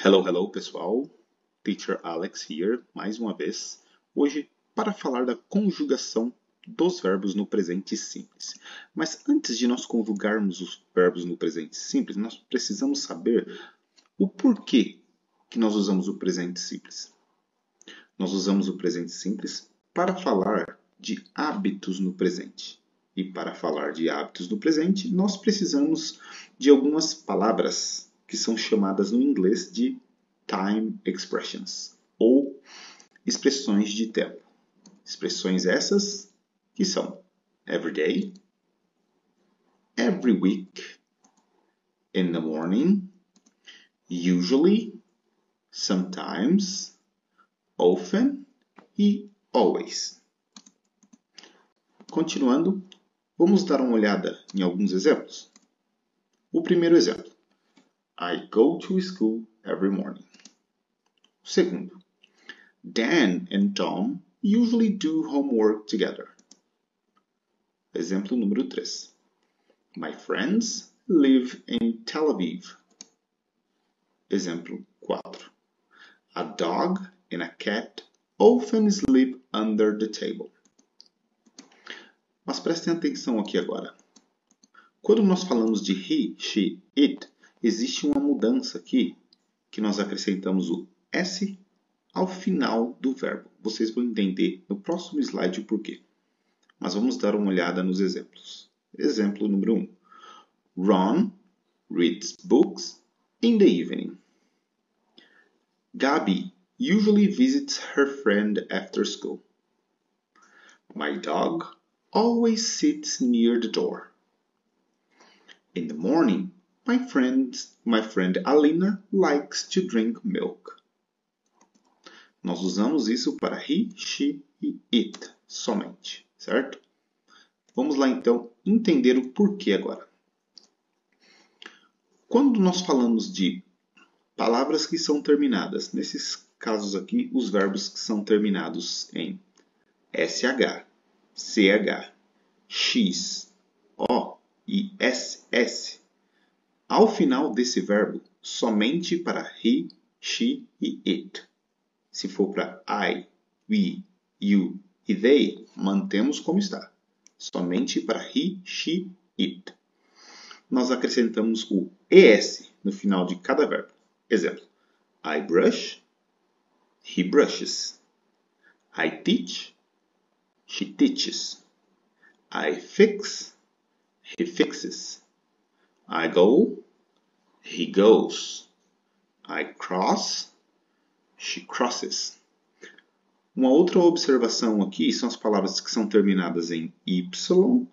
Hello, pessoal. Teacher Alex here, mais uma vez, hoje para falar da conjugação dos verbos no presente simples. Mas antes de nós conjugarmos os verbos no presente simples, nós precisamos saber o porquê que nós usamos o presente simples. Nós usamos o presente simples para falar de hábitos no presente. E para falar de hábitos no presente, nós precisamos de algumas palavras que são chamadas no inglês de time expressions, ou expressões de tempo. Expressões essas que são every day, every week, in the morning, usually, sometimes, often e always. Continuando, vamos dar uma olhada em alguns exemplos. O primeiro exemplo. I go to school every morning. O segundo. Dan and Tom usually do homework together. Exemplo número 3. My friends live in Tel Aviv. Exemplo 4. A dog and a cat often sleep under the table. Mas prestem atenção aqui agora. Quando nós falamos de he, she, it, existe uma mudança aqui que nós acrescentamos o S ao final do verbo. Vocês vão entender no próximo slide o porquê. Mas vamos dar uma olhada nos exemplos. Exemplo número 1. Ron reads books in the evening. Gabi usually visits her friend after school. My dog always sits near the door. In the morning, my friend Alina likes to drink milk. Nós usamos isso para he, she e it somente, certo? Vamos lá então entender o porquê agora. Quando nós falamos de palavras que são terminadas, nesses casos aqui, os verbos que são terminados em SH, CH, X, O e SS, ao final desse verbo, somente para he, she e it. Se for para I, we, you e they, mantemos como está. Somente para he, she, it. Nós acrescentamos o ES no final de cada verbo. Exemplo. I brush, he brushes. I teach, she teaches. I fix, he fixes. I go, he goes. I cross, she crosses. Uma outra observação aqui são as palavras que são terminadas em Y,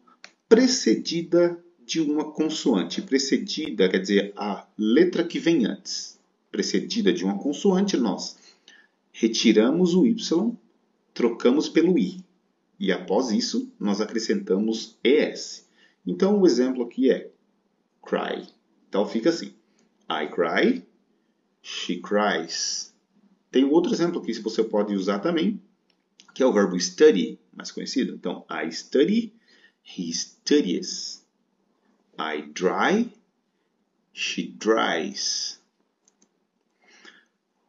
precedida de uma consoante. Precedida quer dizer a letra que vem antes. Precedida de uma consoante, nós retiramos o Y, trocamos pelo I. E após isso, nós acrescentamos ES. Então, o exemplo aqui é cry. Então, fica assim. I cry, she cries. Tem outro exemplo aqui que você pode usar também, que é o verbo study, mais conhecido. Então, I study, he studies. I dry, she dries.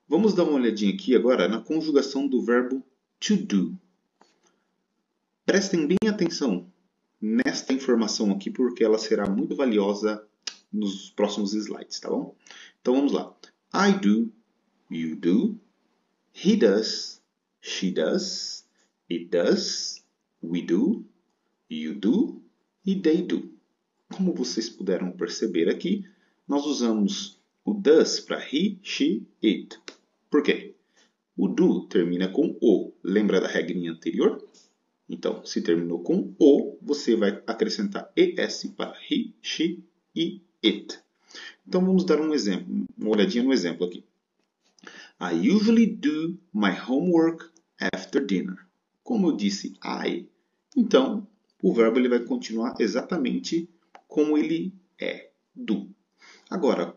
Vamos dar uma olhadinha aqui agora na conjugação do verbo to do. Prestem bem atenção nesta informação aqui, porque ela será muito valiosa nos próximos slides, tá bom? Então vamos lá. I do, you do, he does, she does, it does, we do, you do e they do. Como vocês puderam perceber aqui, nós usamos o does para he, she, it. Por quê? O do termina com o. Lembra da regrinha anterior? Então, se terminou com o, você vai acrescentar es para he, she e it. Então, vamos dar um exemplo, uma olhadinha no exemplo aqui. I usually do my homework after dinner. Como eu disse I, então o verbo ele vai continuar exatamente como ele é, do. Agora,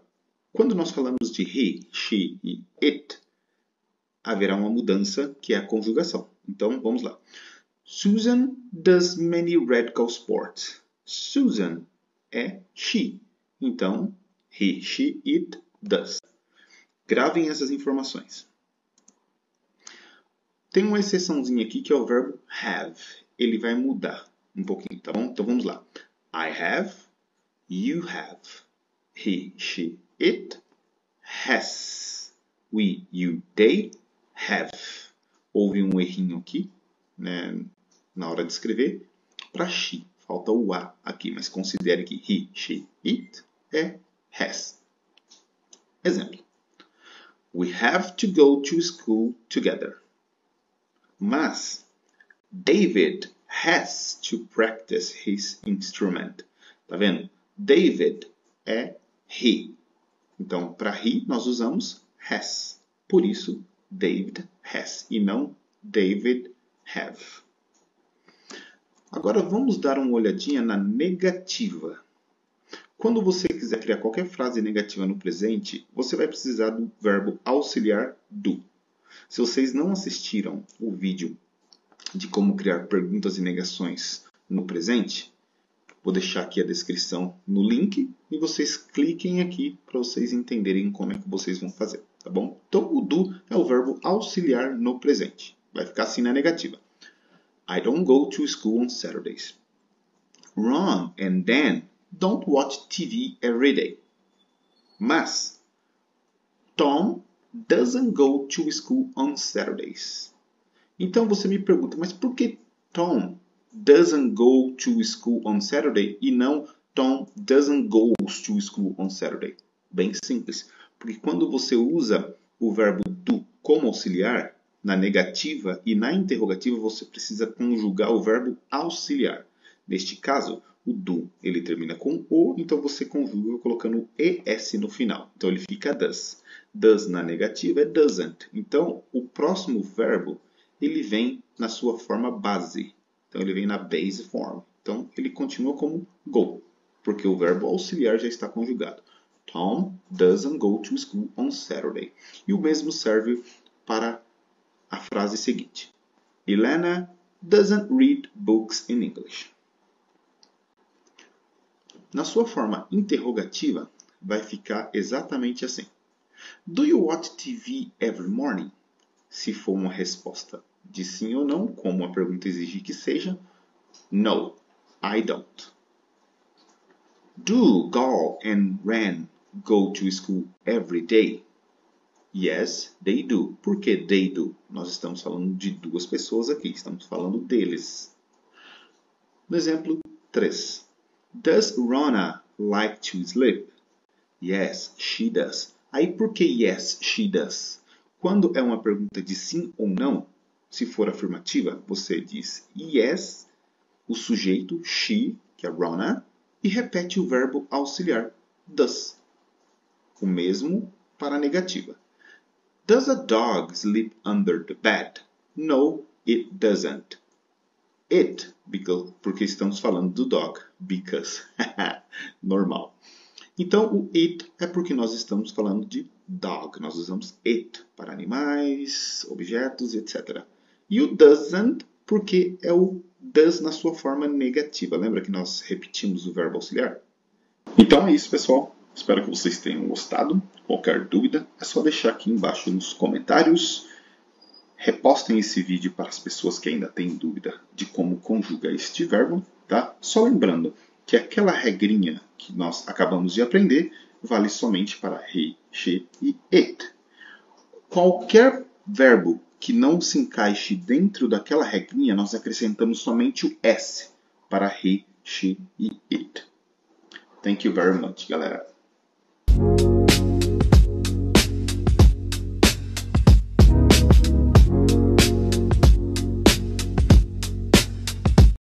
quando nós falamos de he, she e it, haverá uma mudança que é a conjugação. Então, vamos lá. Susan does many radical sports. Susan é she. Então, he, she, it does. Gravem essas informações. Tem uma exceçãozinha aqui que é o verbo have. Ele vai mudar um pouquinho, tá bom? Então vamos lá. I have, you have, he, she, it, has, we, you, they, have. Houve um errinho aqui, né, na hora de escrever, para she. Falta o A aqui, mas considere que he, she, it é has. Exemplo. We have to go to school together. Mas David has to practice his instrument. Tá vendo? David é he. Então, para he, nós usamos has. Por isso, David has e não David have. Agora, vamos dar uma olhadinha na negativa. Quando você quiser criar qualquer frase negativa no presente, você vai precisar do verbo auxiliar do. Se vocês não assistiram o vídeo de como criar perguntas e negações no presente, vou deixar aqui a descrição no link e vocês cliquem aqui para vocês entenderem como é que vocês vão fazer, tá bom? Então, o do é o verbo auxiliar no presente. Vai ficar assim na negativa. I don't go to school on Saturdays. Ron and Dan don't watch TV every day. Mas Tom doesn't go to school on Saturdays. Então você me pergunta, mas por que Tom doesn't go to school on Saturday e não Tom doesn't goes to school on Saturday? Bem simples, porque quando você usa o verbo do como auxiliar, na negativa e na interrogativa você precisa conjugar o verbo auxiliar. Neste caso, o do ele termina com o, então você conjuga colocando es no final. Então ele fica does. Does na negativa é doesn't. Então o próximo verbo ele vem na sua forma base. Então ele vem na base form. Então ele continua como go, porque o verbo auxiliar já está conjugado. Tom doesn't go to school on Saturday. E o mesmo serve para a frase seguinte. Elena doesn't read books in English. Na sua forma interrogativa, vai ficar exatamente assim. Do you watch TV every morning? Se for uma resposta de sim ou não, como a pergunta exige que seja, no, I don't. Do Gal and Ren go to school every day? Yes, they do. Por que they do? Nós estamos falando de duas pessoas aqui, estamos falando deles. No exemplo 3. Does Rona like to sleep? Yes, she does. Aí por que yes, she does? Quando é uma pergunta de sim ou não, se for afirmativa, você diz yes, o sujeito she, que é Rona, e repete o verbo auxiliar does. O mesmo para a negativa. Does a dog sleep under the bed? No, it doesn't. It, porque estamos falando do dog. Because. Normal. Então, o it é porque nós estamos falando de dog. Nós usamos it para animais, objetos, etc. E o doesn't porque é o does na sua forma negativa. Lembra que nós repetimos o verbo auxiliar? Então é isso, pessoal. Espero que vocês tenham gostado. Qualquer dúvida, é só deixar aqui embaixo nos comentários. Repostem esse vídeo para as pessoas que ainda têm dúvida de como conjuga este verbo, tá? Só lembrando que aquela regrinha que nós acabamos de aprender vale somente para he, she e it. Qualquer verbo que não se encaixe dentro daquela regrinha, nós acrescentamos somente o s para he, she e it. Thank you very much, galera.